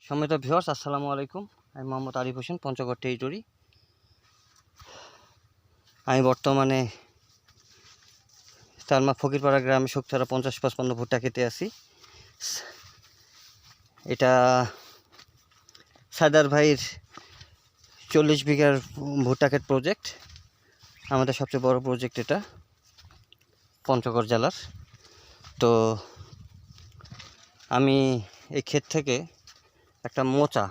সম্মানিত ভিউয়ার্স, আসসালামু আলাইকুম। আমি মোহাম্মদ আরিফ হোসেন, পঞ্চগড় টেরিটরি। আমি বর্তমানে তালমা ফকিরপাড়া গ্রামে শুকতারা 50-55 ভুট্টা খেতে আছি। এটা সাদার ভাইয়ের 40 বিঘার ভুট্টা ক্ষেত প্রজেক্ট। আমাদের সবচেয়ে বড় প্রজেক্ট এটা পঞ্চগড় জেলার। তো আমি এই ক্ষেত থেকে একটা মোচা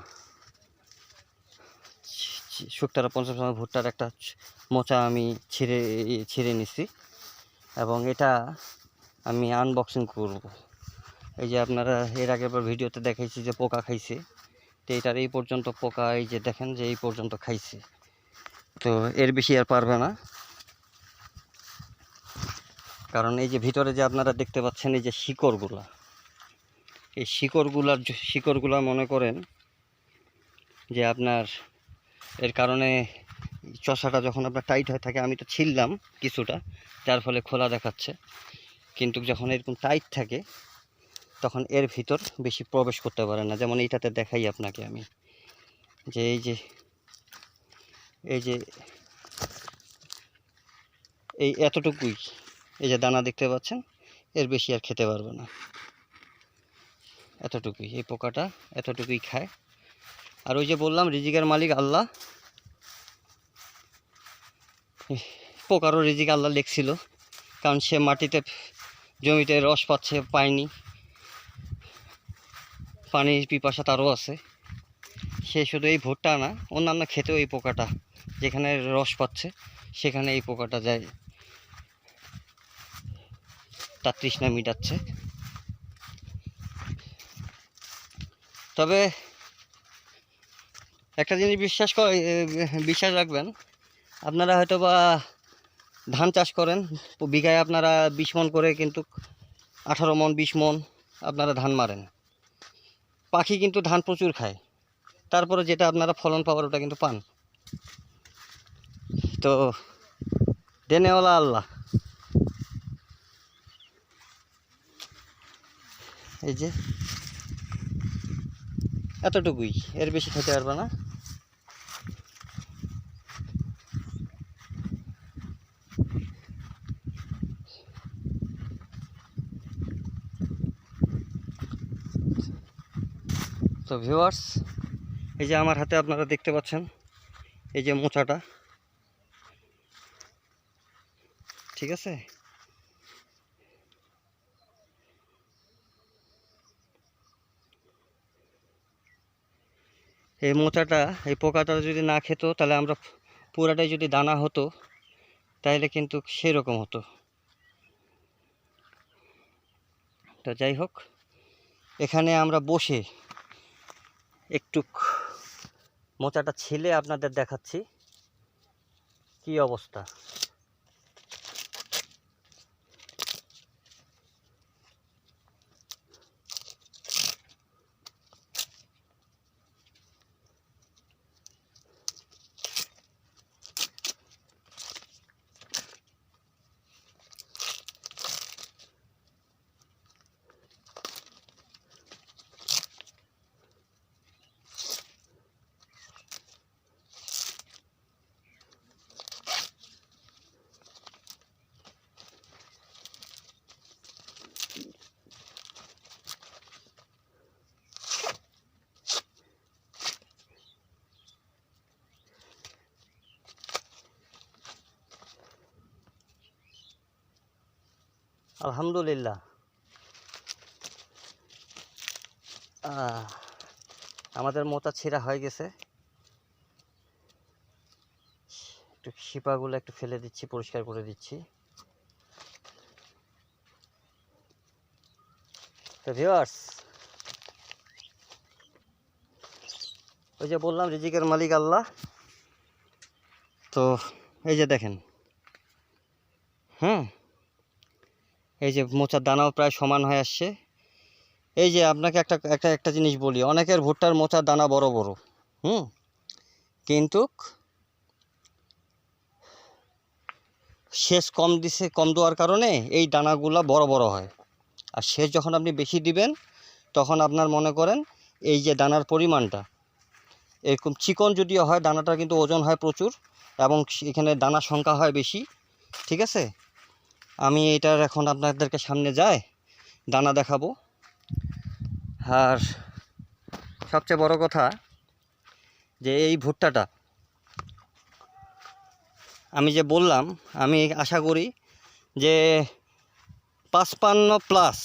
শুকতারা 50 ভুট্টার একটা মোচা আমি ছিঁড়ে নিছি এবং এটা আমি আনবক্সিং করব। এই যে আপনারা এর আগের ভিডিওতে দেখাইছি যে পোকা খাইছে, তো এটার এই পর্যন্ত পোকা, এই যে দেখেন যে এই পর্যন্ত খাইছে। তো এর বেশি আর পারবে না, কারণ এই যে ভিতরে যে আপনারা দেখতে পাচ্ছেন এই যে শিকড়গুলা, এই শিকড়গুলা মনে করেন যে আপনার এর কারণে চষাটা যখন আপনার টাইট হয়ে থাকে, আমি তো ছিললাম কিছুটা, যার ফলে খোলা দেখাচ্ছে, কিন্তু যখন এরকম টাইট থাকে তখন এর ভিতর বেশি প্রবেশ করতে পারে না। যেমন এইটাতে দেখাই আপনাকে আমি, যে এই যে এতটুকুই, এই যে দানা দেখতে পাচ্ছেন, এর বেশি আর খেতে পারবে না। এতটুকুই, এই পোকাটা এতটুকুই খায়। আর ওই যে বললাম রিজিকের মালিক আল্লাহ, পোকারও রিজিক আল্লাহ লিখছিল, কারণ সে মাটিতে জমিতে রস পায়নি, পানির পিপাসা তারও আছে। সে শুধু এই ভুট্টা না, অন্যান্য ক্ষেতেও এই পোকাটা, যেখানে রস পাচ্ছে সেখানে এই পোকাটা যায়, তার তৃষ্ণা মিটাচ্ছে। তবে একটা জিনিস বিশ্বাস রাখবেন, আপনারা হয়তো বা ধান চাষ করেন, বিঘায় আপনারা 20 মণ করে, কিন্তু 18 মণ 20 মণ আপনারা ধান মারেন। পাখি কিন্তু ধান প্রচুর খায়, তারপরে যেটা আপনারা ফলন পাওয়ার ওটা কিন্তু পান। তো দেনেওয়ালা আল্লাহ। এই যে এতটুকুই, এর বেশি খেতে পারবে না। তো ভিউয়ার্স, এই যে আমার হাতে আপনারা দেখতে পাচ্ছেন এই যে মোচাটা, ঠিক আছে? এই মোচাটা, এই পোকাটা যদি না খেত, তাহলে আমরা পুরাটাই যদি দানা হতো, তাহলে কিন্তু সেরকম হতো। তো যাই হোক, এখানে আমরা বসে একটু মোচাটা ছিলে আপনাদের দেখাচ্ছি কি অবস্থা। আলহামদুলিল্লাহ, আমাদের মোচা ছিঁড়া হয়ে গেছে। একটু শিপাগুলো একটু ফেলে দিচ্ছি, পরিষ্কার করে দিচ্ছি। তো ভিউয়ার্স, ওই যে বললাম রিজিকের মালিক আল্লাহ। তো এই যে দেখেন, এই যে মোচার দানাও প্রায় সমান হয়ে আসছে। এই যে আপনাকে একটা জিনিস বলি, অনেকের ভুট্টার মোচার দানা বড় বড়, কিন্তু সেচ কম দেওয়ার কারণে এই দানাগুলা বড় বড় হয়। আর সেচ যখন আপনি বেশি দিবেন, তখন আপনার মনে করেন এই যে দানার পরিমাণটা এরকম চিকন যদিও হয়, দানাটা কিন্তু ওজন হয় প্রচুর এবং এখানে দানার সংখ্যা হয় বেশি। ঠিক আছে, আমি এটার এখন আপনাদেরকে সামনে যায় দানা দেখাবো। আর সবচেয়ে বড় কথা যে এই ভুট্টাটা আমি যে বললাম, আমি আশা করি যে 55+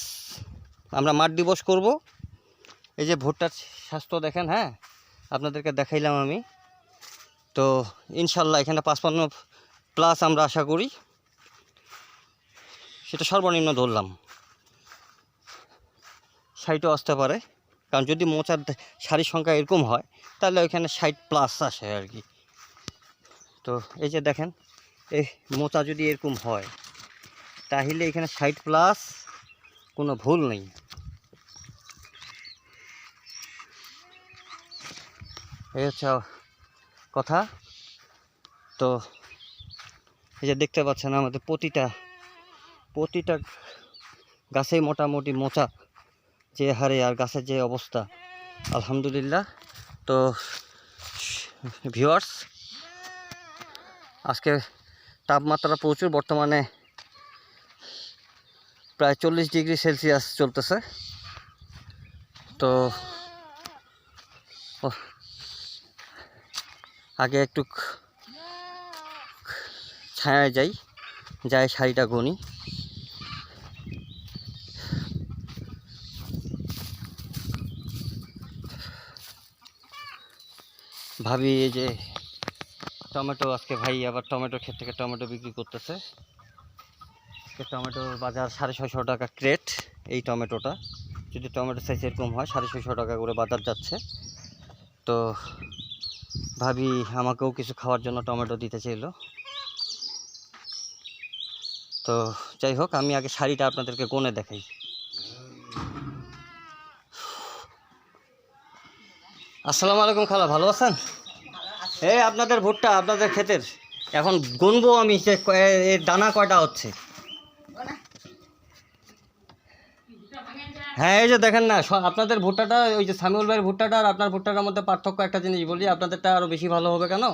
আমরা মাঠ দিবস করব। এই যে ভুট্টার স্বাস্থ্য দেখেন, হ্যাঁ আপনাদেরকে দেখাইলাম আমি। তো ইনশাল্লাহ এখানে 55+ আমরা আশা করি, সেটা সর্বনিম্ন ধরলাম। 60ও আসতে পারে, কারণ যদি মোচার সারির সংখ্যা এরকম হয় তাহলে ওইখানে 60+ আসে আর কি। তো এই যে দেখেন, এই মোচা যদি এরকম হয় তাহলে এখানে 60+, কোনো ভুল নেই। এই হচ্ছে কথা। তো এই যে দেখতে পাচ্ছেন আমাদের প্রতিটা গাছেই মোটামুটি মোচা যে হারে আর গাছের যে অবস্থা, আলহামদুলিল্লাহ। তো ভিউয়ার্স, আজকে তাপমাত্রা প্রচুর, বর্তমানে প্রায় 40 ডিগ্রি সেলসিয়াস চলতেছে। তো আগে একটু ছায়ায় যাই শাড়িটা গনি। ভাবি এই যে টমেটো, আজকে ভাই আবার টমেটো ক্ষেত থেকে টমেটো বিক্রি করতেছে। আজকে টমেটোর বাজার 650 টাকা ক্রেট। এই টমেটোটা যদি টমেটো সাইজ এরকম হয় 650 টাকা করে বাজার যাচ্ছে। তো ভাবি আমাকেও কিছু খাওয়ার জন্য টমেটো দিতে চাইলো। তো যাই হোক, আমি আগে শাড়িটা আপনাদেরকে গনে দেখাই। আসসালামু আলাইকুম খালা, ভালো আছেন? এই আপনাদের ভুট্টা, আপনাদের ক্ষেতের এখন গুনবো আমি, যে এর দানা কয়টা হচ্ছে। হ্যাঁ এই যে দেখেন না, আপনাদের ভুট্টাটা, ওই যে সামিউল ভাইয়ের ভুট্টাটা আর আপনার ভুট্টাটার মধ্যে পার্থক্য একটা জিনিস বলি, আপনাদেরটা আরও বেশি ভালো হবে কেন,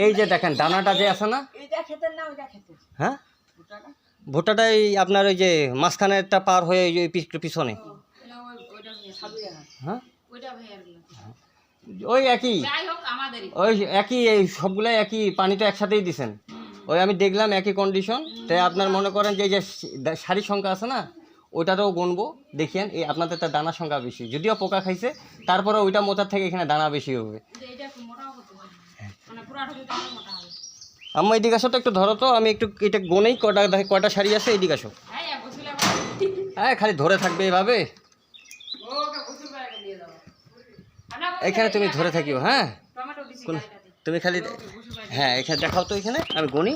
এই যে দেখেন দানাটা যে আছে না, হ্যাঁ ভুট্টাটা এই আপনার ওই যে মাঝখানেরটা পার হয়ে ওই পিছনে, হ্যাঁ ওই একই, ওই একই, এই সবগুলাই একই, পানিটা একসাথেই দিছেন। ওই আমি দেখলাম একই কন্ডিশন। তাই আপনার মনে করেন যে এই যে সারির সংখ্যা আছে না, ওইটাতেও গুনবো, দেখিয়েন এই আপনাদেরটা দানার সংখ্যা বেশি, যদিও পোকা খাইছে তারপরে ওইটা মোচার থেকে এখানে দানা বেশি হবে। আমার এদিকে আসো তো, একটু ধরো তো, আমি একটু এটা গোনেই কয়টা শাড়ি আছে, এদিকে আসো। হ্যাঁ খালি ধরে থাকবে এভাবে, এখানে তুমি ধরে থাকিও। হ্যাঁ তুমি খালি, হ্যাঁ এখানে দেখাও তো, এখানে আমি গনি,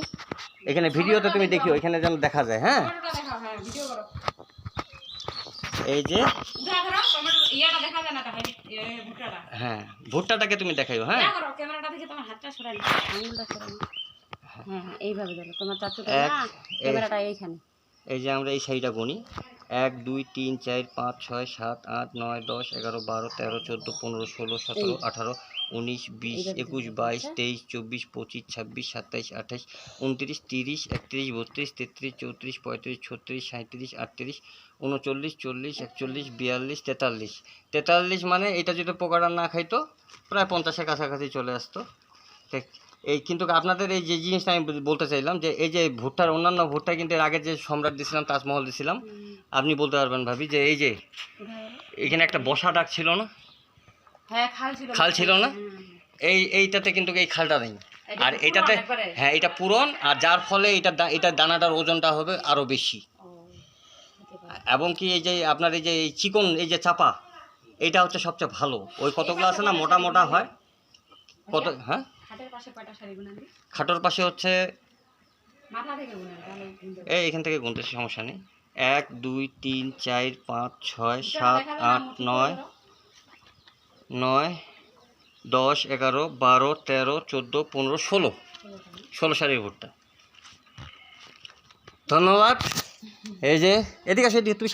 এখানে ভিডিওতে তুমি দেখিও, এখানে যেন দেখা যায়। হ্যাঁ এই যে, হ্যাঁ ভুট্টাটাকে তুমি দেখাইও। হ্যাঁ এই যে আমরা এই শাড়িটা গনি, 1 2 3 4 5 6 7 8 9 10 11 12 13 14 15 16 17 18 19 20 21 22 23 24 25 26 27 28 29 30 31 32 33 34 35 36 37 38 39 40 41 42 43 মানে এটা যদি পোকাটা না খাইতো প্রায় 50-এর কাছাকাছি চলে আসতো। এই কিন্তু আপনাদের এই যে জিনিসটা আমি বলতে চাইলাম, যে এই যে ভুট্টার, অন্যান্য ভুট্টা কিন্তু এর আগে যে সম্রাট দিছিলাম, তাজমহল দিছিলাম, আপনি বলতে পারবেন ভাবি যে এই যে এখানে একটা বসা ডাক ছিল না, খাল ছিল না, এইটাতে কিন্তু এই খালটা নেই, আর এটাতে হ্যাঁ এটা পূরণ, আর যার ফলে এটা দানাটার ওজনটা হবে আরো বেশি। এবং কি এই যে আপনার এই যে এই চিকন, এই যে চাপা, এটা হচ্ছে সবচেয়ে ভালো। ওই কতগুলো আছে না মোটা মোটা হয় কত, হ্যাঁ খাটোর পাশে হচ্ছে, এখান থেকে গুনতেছি, সমস্যা নেই। 1 2 3 4 5 6 7 8 9 9 10 11 12 13 14 15 16 সারির ভুট্টা। ধন্যবাদ। এই যে এদিকে আসে, তুমি